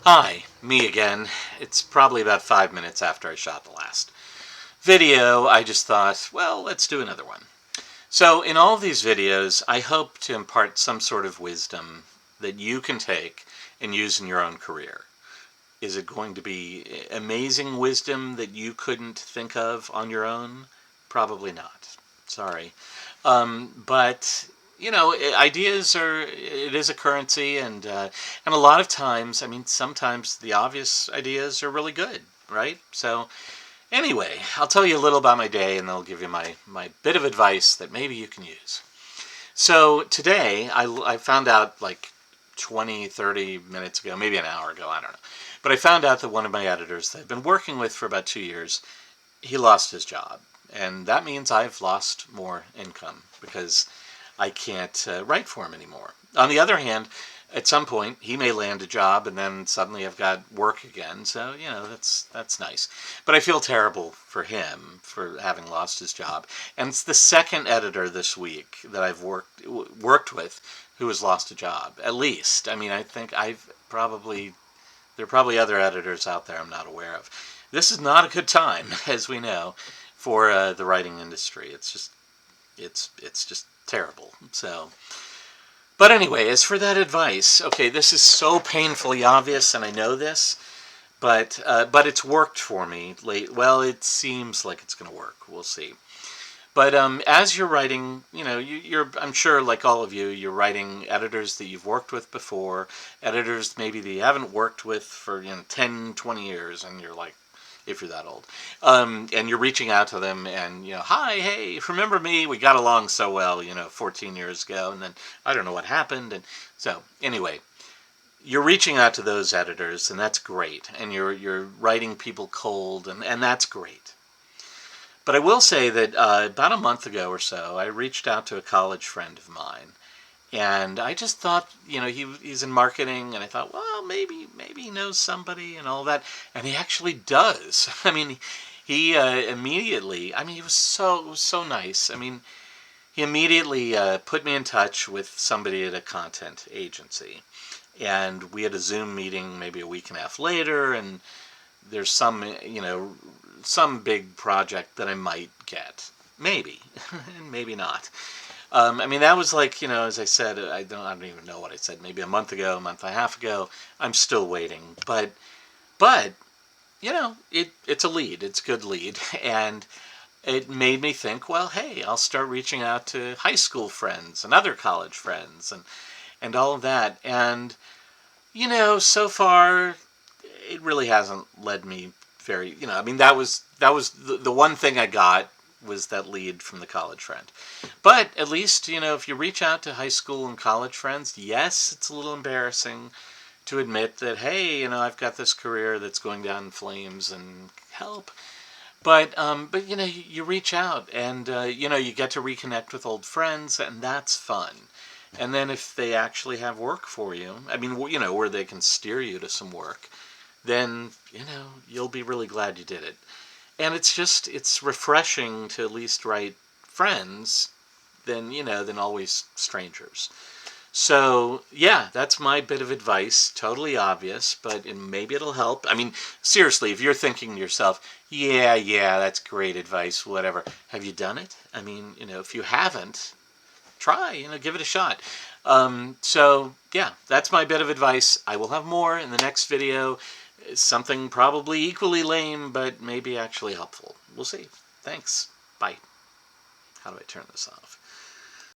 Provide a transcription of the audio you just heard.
Hi, me again. It's probably about 5 minutes after I shot the last video. I just thought, well, let's do another one. So in all of these videos, I hope to impart some sort of wisdom that you can take and use in your own career. Is it going to be amazing wisdom that you couldn't think of on your own? Probably not. Sorry. But ideas it is a currency, and a lot of times, I mean, sometimes the obvious ideas are really good, right? So anyway, I'll tell you a little about my day, and then I'll give you my bit of advice that maybe you can use. So today, I found out like 20, 30 minutes ago, maybe an hour ago, I don't know. But I found out that one of my editors that I've been working with for about 2 years, he lost his job. And that means I've lost more income because I can't write for him anymore. On the other hand, at some point he may land a job and then suddenly I've got work again. So, that's nice. But I feel terrible for him for having lost his job. And it's the second editor this week that I've worked with who has lost a job. At least. I mean, I think there are probably other editors out there I'm not aware of. This is not a good time, as we know, for the writing industry. It's just terrible. So, but anyway, as for that advice, okay, this is so painfully obvious, and I know this, but it's worked for me late. Well, it seems like it's going to work. We'll see. But as you're writing, you're I'm sure, like all of you, you're writing editors that you've worked with before, editors maybe that you haven't worked with for 10, 20 years, and you're like, if you're that old, and you're reaching out to them, and hi, hey, remember me? We got along so well, 14 years ago, and then I don't know what happened, and so anyway, you're reaching out to those editors, and that's great, and you're writing people cold, and that's great. But I will say that about a month ago or so, I reached out to a college friend of mine, and I just thought, he's in marketing, and I thought, well, maybe he knows somebody and all that, and he actually does. I mean, he immediately, I mean, it was so nice. I mean, he immediately put me in touch with somebody at a content agency, and we had a Zoom meeting maybe a week and a half later, and there's some big project that I might get. Maybe, and maybe not. I mean, that was like, as I said, I don't even know what I said, maybe a month ago, a month and a half ago. I'm still waiting. But it's a lead. It's a good lead. And it made me think, well, hey, I'll start reaching out to high school friends and other college friends and all of that. And, so far, it really hasn't led me very, I mean, that was the one thing I got was that lead from the college friend. But at least, if you reach out to high school and college friends, yes, it's a little embarrassing to admit that, hey, I've got this career that's going down in flames and help. But you reach out and, you get to reconnect with old friends, and that's fun. And then if they actually have work for you, I mean, where they can steer you to some work, then, you'll be really glad you did it. And it's refreshing to at least write friends than always strangers. So, yeah, that's my bit of advice. Totally obvious, but maybe it'll help. I mean, seriously, if you're thinking to yourself, yeah, that's great advice, whatever, have you done it? I mean, if you haven't, try, give it a shot. So, yeah, that's my bit of advice. I will have more in the next video. Something probably equally lame, but maybe actually helpful. We'll see. Thanks. Bye. How do I turn this off?